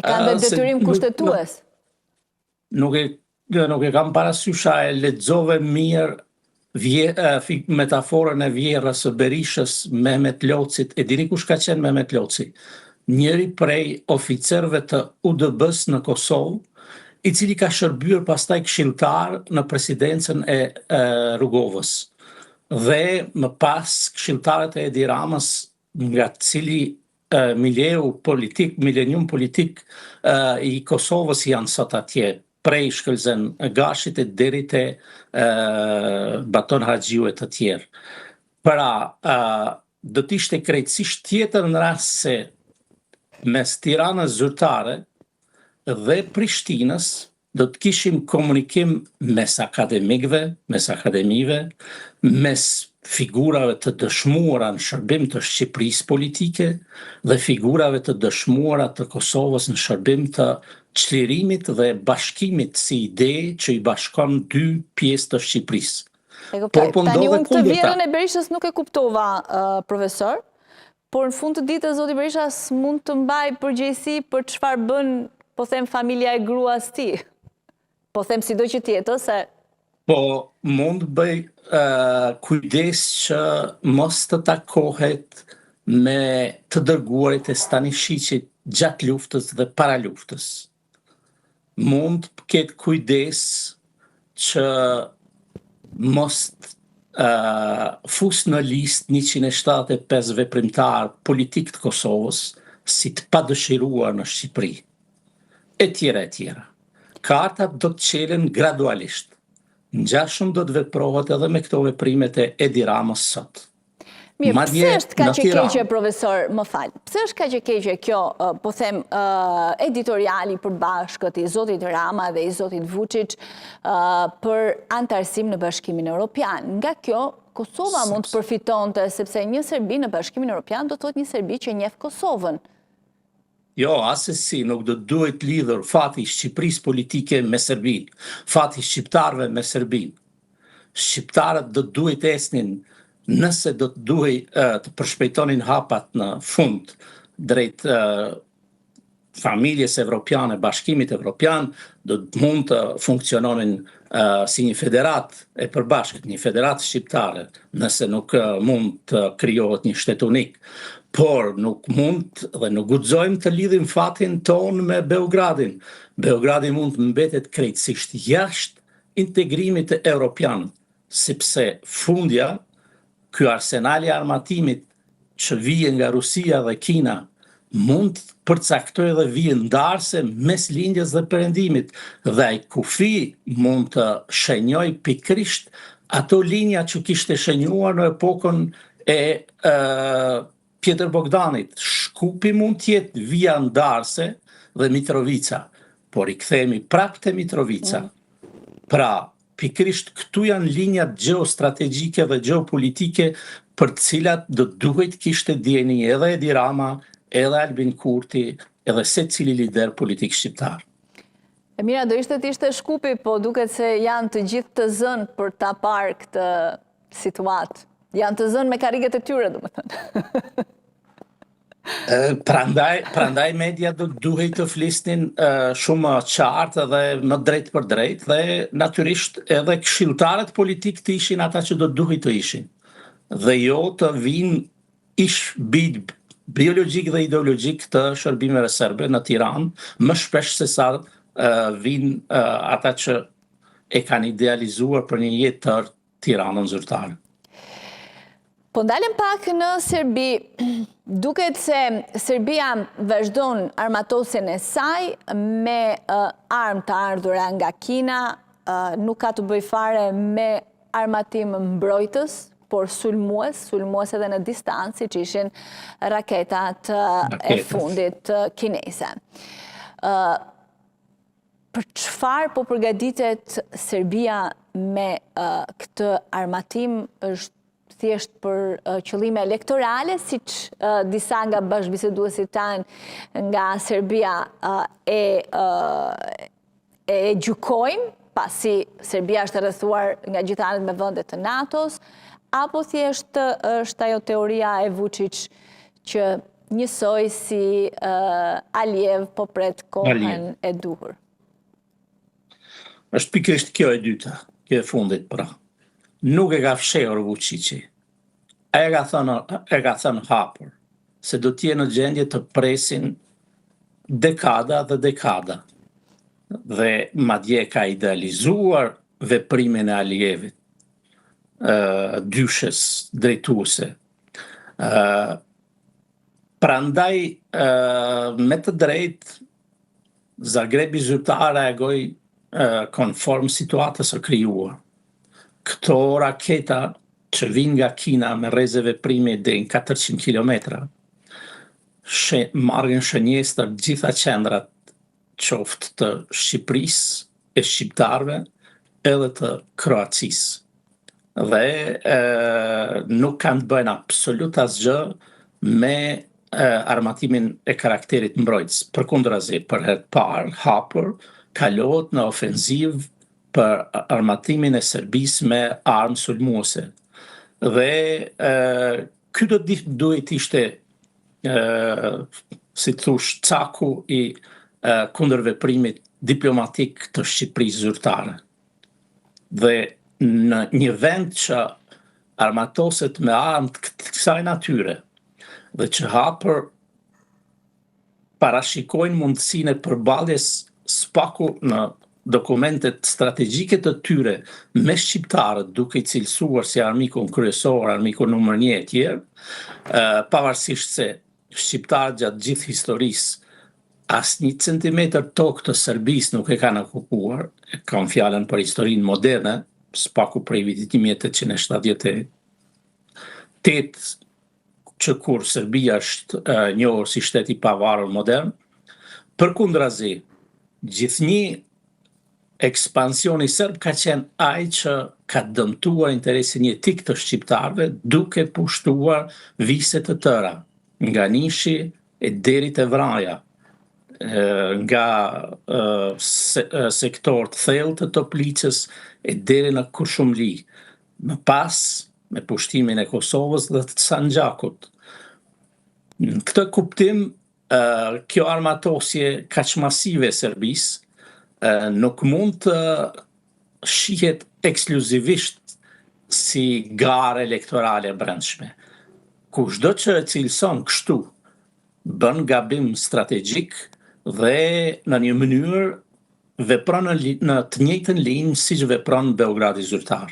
E kanë dhe detyrim kushtetues? Nuk e kam parasysh a e lexove mirë metaforën e vjerrës së Berishës Mehmet Locit. E dini kush ka qenë Mehmet Loci? Njëri prej oficerëve të UDB-s në Kosovë, i cili ka shërbyer pastaj këshilltar në presidencën e Rugovës. Dhe më pas këshilltarët e Edi Ramës, nga cili milenium politik i Kosovës janë sot atje, prej Shkëlzen Gashit e deri te Baton Haxhiu e të tjerë. Pra, do t'ishte krejtësisht tjetër në rast se mes Tiranës zyrtare dhe Prishtinës do të kishim komunikim mes akademikëve, mes akademive, mes figurave të dëshmuara në shërbim të Shqipërisë politike dhe figurave të dëshmuara të Kosovës në shërbim të çlirimit dhe bashkimit si ide që i bashkon dy pjesë të Shqipërisë. Tani unë këtë vjerën e Berishës nuk e kuptova, profesor, por në fund të ditës zoti Berisha mund të mbaj përgjegjësi për çfarë bën, po them, familja e gruas ti. Po them sido që tjetë, se... Po, mund bëj kujdes që mos të takohet me të dërguarit e Stanishqit gjatë luftës dhe para luftës. Mund ketë kujdes që mos fus në listë 175 veprimtar politik të Kosovës si të padëshiruar në Shqipëri. E tjera. Kartat do të qelen gradualisht. Ngjashëm do të veprohet edhe me këto veprimet e Edi Ramës sot. Mirë, pse është kaq e keqe, profesor, më fal, pse është kaq e keqe kjo, po them, editoriali i përbashkët i zotit Rama dhe i zotit Vučić për antarësim në Bashkimin Evropian? Nga kjo, Kosova mund të përfitonte, sepse një Serbi në Bashkimin Evropian do të thotë një Serbi që njeh Kosovën. Jo, asesi nuk do duhet lidhur fati i Shqipërisë politike me Serbinë, fati i shqiptarëve me Serbinë. Shqiptarët do duhet esnin, nëse do të duhej të përshpejtonin hapat në fund drejt familjes evropiane, bashkimit evropian, do të mund të funksiononin si një federat e përbashkët, një federat shqiptare, nëse nuk mund të krijohet një shtet unik. Por nuk mund dhe nuk guxojmë të lidhim fatin ton me Beogradin. Beogradi mund të mbetet krejtësisht jashtë integrimit evropian, sepse fundja ky arsenal i armatimit që vije nga Rusia dhe Kina mund të përcaktojë dhe vije ndarse mes lindjes dhe perëndimit, dhe ai kufi mund të shenjoj pikërisht ato linja që kishte shenjuar në epokën e Pjetër Bogdanit. Shkupi mund të jetë vija ndarse dhe Mitrovica, por i kthehemi prapë te Mitrovica. Pra, pikërisht këtu janë linjat geostrategjike dhe geopolitike për të cilat do duhet kishte dieni edhe Edi Rama, edhe Albin Kurti, edhe secili lider politik shqiptar. E mira, do ishte të ishte shkupi, po duket se janë të gjithë të zënë për ta parë këtë situatë. Janë të zënë me karriget e tyre, domethënë. Prandaj media do duhet të flisnin shumë qartë dhe më drejt për drejt, dhe natyrisht edhe këshilltarët politik të ishin ata që do duhet të ishin. Dhe jo të vinë ish bid biologjik dhe ideologjik të shërbimeve serbe në Tiranë, më shpesh se sa vinë ata që e kanë idealizuar për një jetë të Tiranën zyrtare. Po ndalem pak në Serbi, duket se Serbia vazhdon armatosin e saj me armë të ardhura nga Kina, nuk ka të bëj fare me armatim mbrojtës, por sulmues edhe në distancë, që ishin raketat e fundit kinese. Për çfarë po përgatitet Serbia me këtë armatim? Është thjesht për qëllime elektorale, siç disa nga bashkëbiseduesit tanë nga Serbia e gjykojnë, pasi Serbia është rrethuar nga gjithë anët me vende të NATO-s, apo thjesht është ajo teoria e Vučić që njësoj si Alijev po pret kohën e duhur. Është pikërisht kjo e dyta, kjo e fundit pra. Nuk e ka fshehur Vučići. E ka thënë hapur se do t'je në gjendje të presin dekada dhe dekada. Dhe madje ka idealizuar veprimin e Alijevit, dyshes drejtuese. Prandaj, me të drejtë, Zagrebi zyrtar reagoi konform situatës së krijuar. Këto raketa që vinë nga Kina me rreze veprimi deri në 400 kilometra, marrin shënjestër gjitha qendrat qoftë të Shqipërisë, e shqiptarëve, edhe të Kroacisë. Dhe nuk kanë të bëjnë absolut asgjë me armatimin e karakterit mbrojtës. Përkundrazi, për herë të parë, hapur, kalohet në ofenzivë për armatimin e Serbisë me armë sulmuese. Dhe ky duhet ishte, si thush, caku i kundërveprimit diplomatik të Shqipërisë zyrtare. Dhe në një vend që armatoset me armë të kësaj natyre dhe që hapër parashikojnë mundësinë e përballjes spaku në dokumentet strategjike të tyre me shqiptarët, duke i cilësuar si armikun kryesor, armikun numër 1 e tjerë, pavarësisht se shqiptarët gjatë gjithë historisë asnjë centimetër tokë të Serbisë nuk e kanë okupuar, kam fjalën për historinë moderne, spaku prej vitit 1878, që kur Serbia është njohur si shtet i pavarur modern, përkundrazi, gjithnjë ekspansioni serb ka qenë ai që ka dëmtuar interesin jetik të shqiptarëve duke pushtuar vise të tëra, nga Nishi e deri te Vraja, nga sektor të thellë të Toplicës e deri në Kurshumli, më pas me pushtimin e Kosovës dhe të Sanxhakut. Në këtë kuptim, kjo armatosje kaq masive e Serbisë nuk mund të shihet ekskluzivisht si garë elektorale brendshme. Kushdo që e cilëson kështu, bën gabim strategjik dhe në një mënyrë vepron në të njëjtën linjë siç vepron Beogradi zyrtar.